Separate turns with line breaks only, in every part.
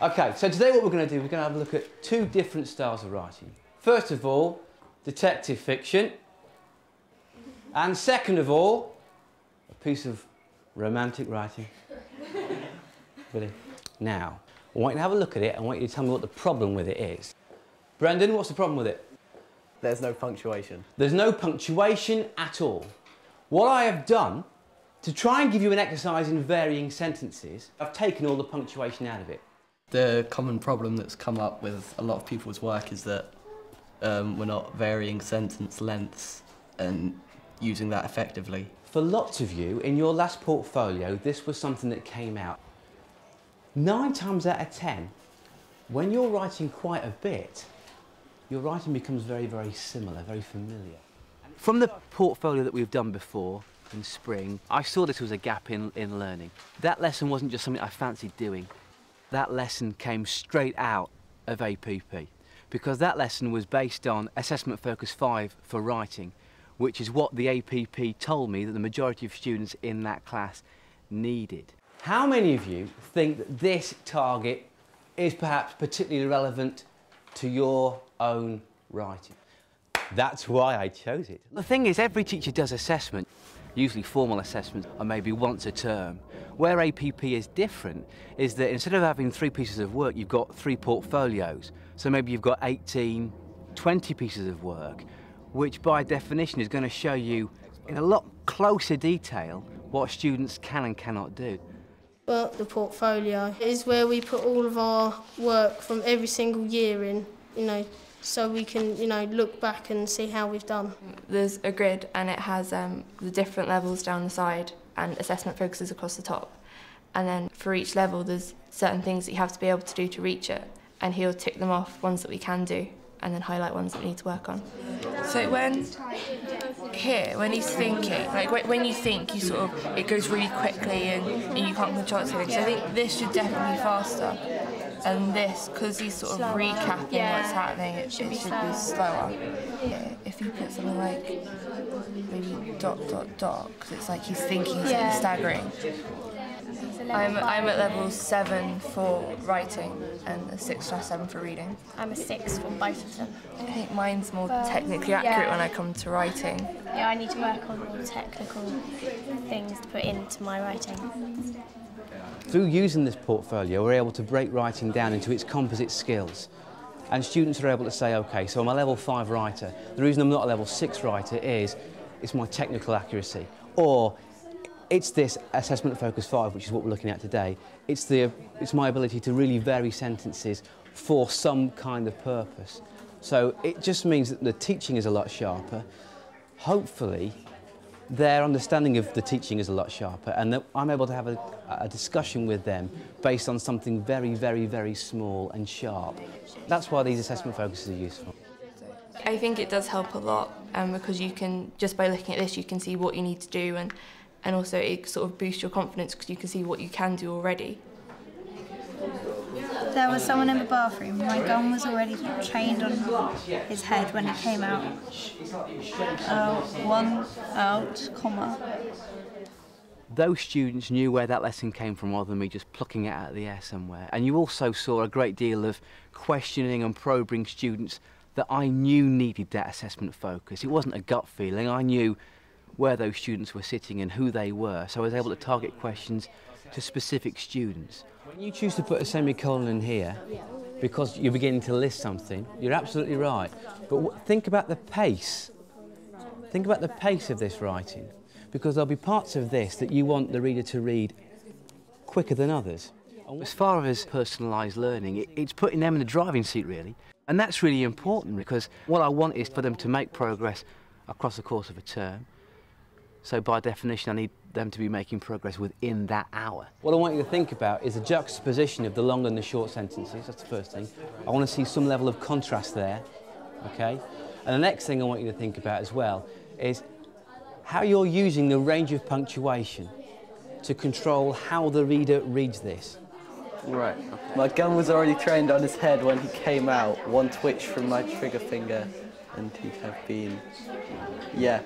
Okay, so today what we're going to do, we're going to have a look at two different styles of writing. First of all, detective fiction. And second of all, a piece of romantic writing. Really? Now, I want you to have a look at it and I want you to tell me what the problem with it is. Brendan, what's the problem with it?
There's no punctuation.
There's no punctuation at all. What I have done, to try and give you an exercise in varying sentences, I've taken all the punctuation out of it.
The common problem that's come up with a lot of people's work is that we're not varying sentence lengths and using that effectively.
For lots of you, in your last portfolio, this was something that came out. 9 times out of 10, when you're writing quite a bit, your writing becomes very, very similar, very familiar. From the portfolio that we've done before, in spring, I saw this was a gap in learning. That lesson wasn't just something I fancied doing. That lesson came straight out of APP, because that lesson was based on Assessment Focus 5 for writing, which is what the APP told me that the majority of students in that class needed. How many of you think that this target is perhaps particularly relevant to your own writing? That's why I chose it. The thing is, every teacher does assessment, usually formal assessments, or maybe once a term. Where APP is different is that instead of having 3 pieces of work, you've got 3 portfolios. So maybe you've got 18, 20 pieces of work, which by definition is going to show you in a lot closer detail what students can and cannot do.
Well, the portfolio is where we put all of our work from every single year in, so we can, look back and see how we've done.
There's a grid and it has the different levels down the side and assessment focuses across the top. And then for each level there's certain things that you have to be able to do to reach it, and he'll tick them off, ones that we can do, and then highlight ones that we need to work on.
So when he's thinking, when you think, you sort of, it goes really quickly and you can't control it. So I think this should definitely be faster. And this, because he's sort of recapping what's happening, it should be slower. Yeah, if you put something like maybe ... because it's like he's thinking, he's staggering. I'm at level 7 for writing and a 6/7 for reading.
I'm a 6 for both of them.
I think mine's more technically accurate when I come to writing.
Yeah, I need to work on more technical things to put into my writing.
Through using this portfolio, we're able to break writing down into its composite skills. And students are able to say, OK, so I'm a level 5 writer. The reason I'm not a level 6 writer is it's my technical accuracy. Or it's this Assessment Focus 5, which is what we're looking at today. It's my ability to really vary sentences for some kind of purpose. So it just means that the teaching is a lot sharper. Hopefully, their understanding of the teaching is a lot sharper, and that I'm able to have a discussion with them based on something very, very, very small and sharp. That's why these assessment focuses are useful.
I think it does help a lot, because you can, just by looking at this, you can see what you need to do, and also it sort of boosts your confidence because you can see what you can do already.
There was someone in the bathroom. My gun was already trained on his head when he came out. 1 out, comma.
Those students knew where that lesson came from rather than me just plucking it out of the air somewhere. And you also saw a great deal of questioning and probing students that I knew needed that assessment focus. It wasn't a gut feeling. I knew where those students were sitting and who they were, so I was able to target questions to specific students. When you choose to put a semicolon in here, because you're beginning to list something, you're absolutely right. But think about the pace. Think about the pace of this writing, because there'll be parts of this that you want the reader to read quicker than others. As far as personalised learning, it's putting them in the driving seat, really. And that's really important, because what I want is for them to make progress across the course of a term. So by definition, I need them to be making progress within that hour. What I want you to think about is the juxtaposition of the long and the short sentences. That's the first thing. I want to see some level of contrast there, okay? And the next thing I want you to think about as well is how you're using the range of punctuation to control how the reader reads this.
Right. Okay. My gun was already trained on his head when he came out. 1 twitch from my trigger finger and he'd have been... Yeah.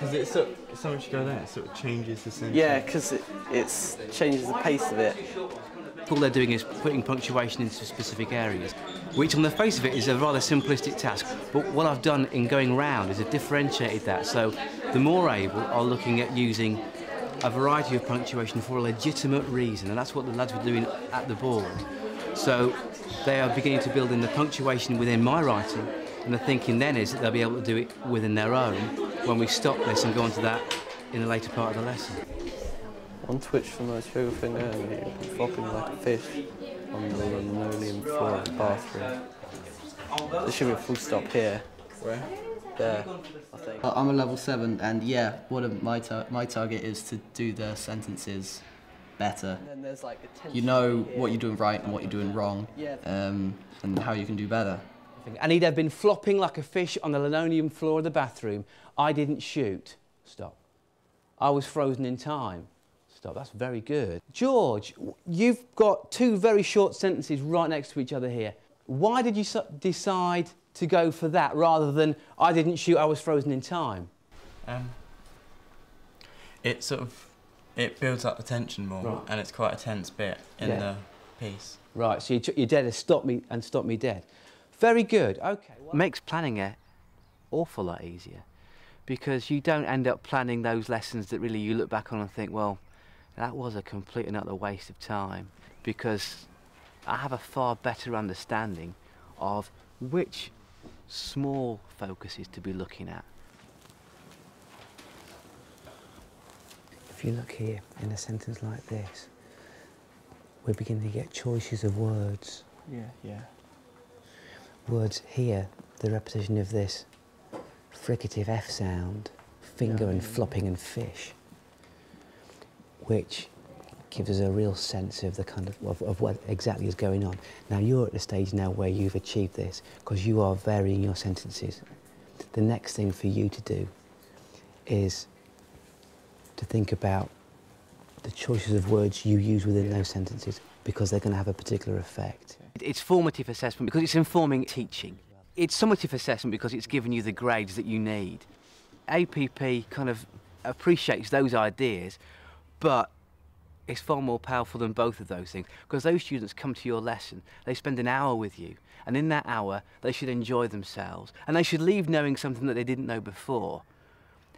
because it's so much go there. It sort of changes the sentence.
Yeah, because it changes the pace of it.
All they're doing is putting punctuation into specific areas, which on the face of it is a rather simplistic task. But what I've done in going round is I've differentiated that. So the more able are looking at using a variety of punctuation for a legitimate reason, and that's what the lads were doing at the board. So they are beginning to build in the punctuation within my writing, and the thinking then is that they'll be able to do it within their own when we stop this and go on to that in a later part of the lesson.
On Twitch for my trigger finger, and you've been flopping like a fish on the linoleum floor of the bathroom. There should be a full stop here.
Where?
There, I think. I'm a level 7, and yeah, my target is to do the sentences better. And there's like you know what you're doing right and what you're doing wrong, and how you can do better.
And he'd have been flopping like a fish on the linoleum floor of the bathroom. I didn't shoot. Stop. I was frozen in time. Stop. That's very good. George, you've got 2 very short sentences right next to each other here. Why did you decide to go for that rather than I didn't shoot, I was frozen in time?
It sort of builds up the tension more, right. And it's quite a tense bit in the piece. Right.
So you're dead as stop me dead. Very good. Okay. Well, makes planning an awful lot easier because you don't end up planning those lessons that really you look back on and think, well, that was a complete and utter waste of time, because I have a far better understanding of which small focuses to be looking at.
If you look here in a sentence like this, we're beginning to get choices of words.
Yeah.
Words here, the repetition of this fricative F sound, finger and flopping and fish, which gives us a real sense of the kind of what exactly is going on. Now you're at the stage now where you've achieved this because you are varying your sentences. The next thing for you to do is to think about the choices of words you use within those sentences, because they're going to have a particular effect.
It's formative assessment because it's informing teaching. It's summative assessment because it's giving you the grades that you need. APP kind of appreciates those ideas, but it's far more powerful than both of those things, because those students come to your lesson, they spend an hour with you, and in that hour they should enjoy themselves, and they should leave knowing something that they didn't know before.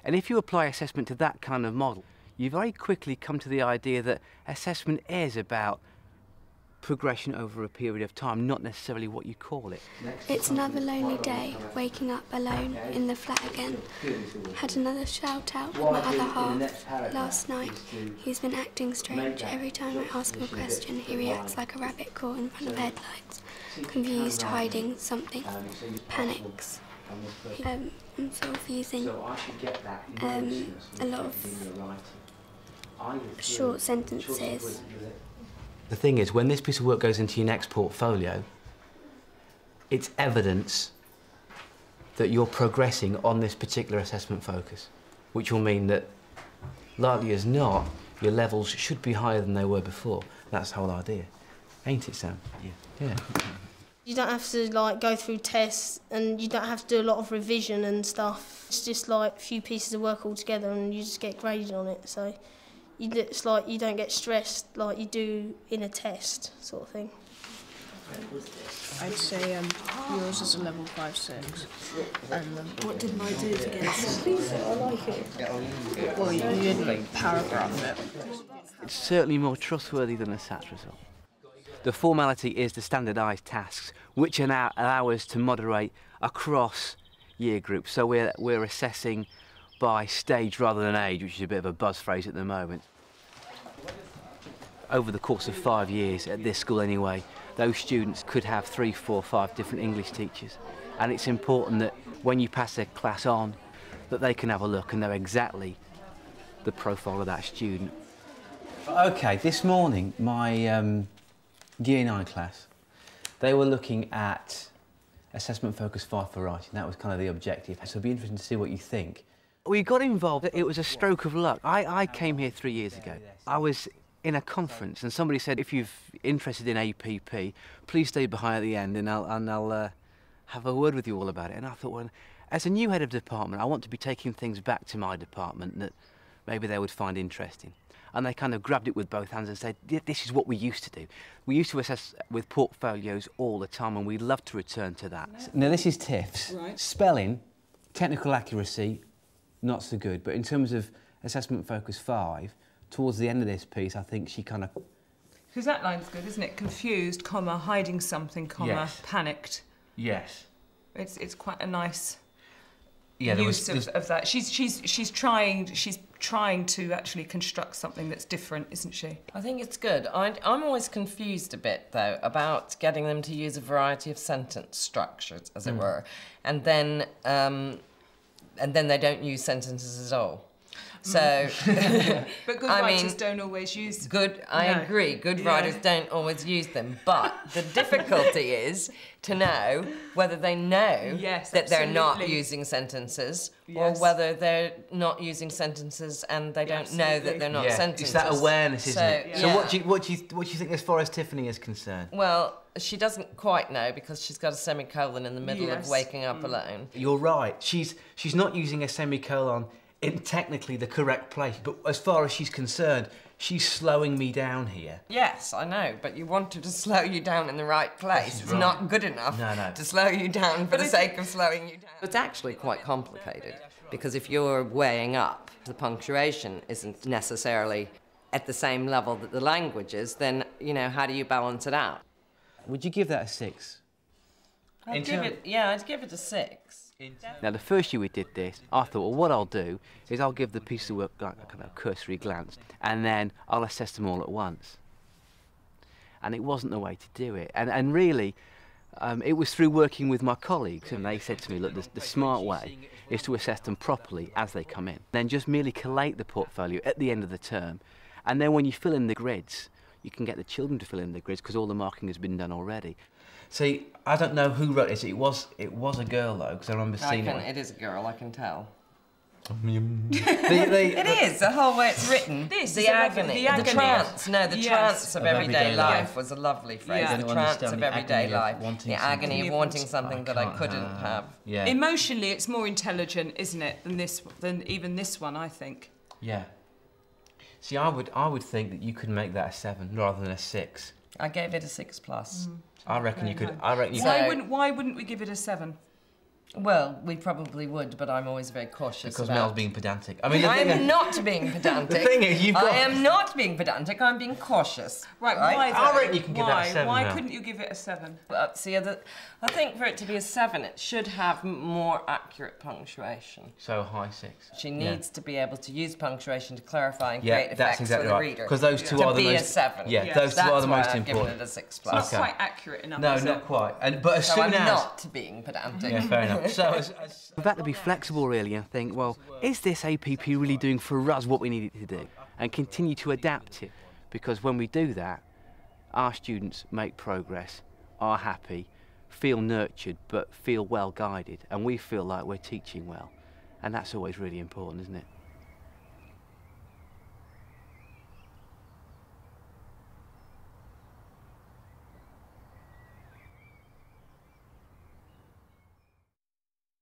And if you apply assessment to that kind of model, you very quickly come to the idea that assessment is about progression over a period of time, not necessarily what you call it.
It's another lonely day, waking up alone in the flat again. Had another shout out with my other half last night. He's been acting strange. Every time I ask him a question, he reacts like a rabbit caught in front of headlights, confused, hiding something, panics. I'm sort of using a lot of short sentences.
The thing is, when this piece of work goes into your next portfolio, it's evidence that you're progressing on this particular assessment focus, which will mean that, likely as not, your levels should be higher than they were before. That's the whole idea. Ain't it, Sam? Yeah.
You don't have to go through tests, and you don't have to do a lot of revision and stuff. It's just a few pieces of work all together, and you just get graded on it. So it's like you don't get stressed like you do in a test, sort of thing.
I'd say yours is a level 5/6. And
what did mine do to get
I like it. Well, you didn't paragraph it.
It's certainly more trustworthy than a SATs result. The formality is the standardised tasks, which allow us to moderate across year groups. So we're assessing by stage rather than age, which is a bit of a buzz phrase at the moment. Over the course of 5 years, at this school anyway, those students could have 3, 4, 5 different English teachers. And it's important that when you pass a class on, that they can have a look and know exactly the profile of that student. OK, this morning, my Year 9 class, they were looking at assessment focus 5 for writing. That was kind of the objective. So it'd be interesting to see what you think. We got involved. It was a stroke of luck. I came here 3 years ago. I was in a conference and somebody said, if you're interested in APP, please stay behind at the end and I'll have a word with you all about it. And I thought, well, As a new head of department, I want to be taking things back to my department that maybe they would find interesting. And they kind of grabbed it with both hands and said, this is what we used to do. We used to assess with portfolios all the time, and we'd love to return to that. Now, this is Tiff's.
Right.
Spelling, technical accuracy, not so good. But in terms of assessment focus 5, towards the end of this piece, I think she kind of...
Because that line's good, isn't it? Confused, comma, hiding something, comma,
Yes.
panicked.
Yes.
It's quite a nice
Yeah,
use of that. She's trying to actually construct something that's different, isn't she?
I think it's good. I'm always confused a bit, though, about getting them to use a variety of sentence structures, as it were, and then they don't use sentences at all. So,
but good writers don't always use them.
I agree. Good writers don't always use them, but the difficulty is to know whether they know that they're not using sentences, or whether they're not using sentences and they don't know that they're not sentences.
It's that awareness, isn't it? So
yeah.
what do you think as far as Tiffany is concerned?
Well, she doesn't quite know because she's got a semicolon in the middle of waking up alone.
You're right. She's not using a semicolon in technically the correct place, but as far as she's concerned, she's slowing me down here.
Yes, I know, but you want her to slow you down in the right place. It's
right.
not good enough to slow you down for the sake of slowing you down. It's actually quite complicated, because if you're weighing up, the punctuation isn't necessarily at the same level that the language is, then, you know, how do you balance it out?
Would you give that a 6?
I'd give it a 6.
Now, the first year we did this, I thought, well, what I'll do is I'll give the piece of work a kind of cursory glance, and then I'll assess them all at once. And it wasn't the way to do it. And really, it was through working with my colleagues, and they said to me, look, the smart way is to assess them properly as they come in. Then just merely collate the portfolio at the end of the term, and then when you fill in the grids, you can get the children to fill in the grids because all the marking has been done already. See, I don't know who wrote this. It was a girl though, because I remember seeing it.
It is a girl, I can tell.
It
is, the whole way it's written. The agony. The trance. No, the trance of everyday life was a lovely phrase. The trance of everyday life. The agony of wanting something that I couldn't have.
Yeah.
Emotionally, it's more intelligent, isn't it, than even this one, I think.
Yeah. See, I would think that you could make that a 7 rather than a 6.
I gave it a 6+.
I reckon you could.
Why wouldn't we give it a 7?
Well, we probably would, but I'm always very cautious
because
about...
Mel's being pedantic. I mean,
I am not being pedantic.
The thing is, you've got...
I am not being pedantic, I'm being cautious.
Right, why though?
I reckon you can give that a 7
Why
now.
couldn't you give it a 7?
See, I think for it to be a 7, it should have more accurate punctuation.
So high 6.
She needs to be able to use punctuation to clarify and create effects for the reader.
Because those two are the most...
To be a 7.
Yeah, those two are the most important.
That's why I've given it a 6+.
It's not quite accurate enough,
No,
is
not
it?
quite. But as soon as...
I'm not being pedantic.
Yeah, fair enough. So we've had to be flexible really and think, well, is this APP really doing for us what we need it to do? And continue to adapt it, because when we do that, our students make progress, are happy, feel nurtured, but feel well guided, and we feel like we're teaching well. And that's always really important, isn't it?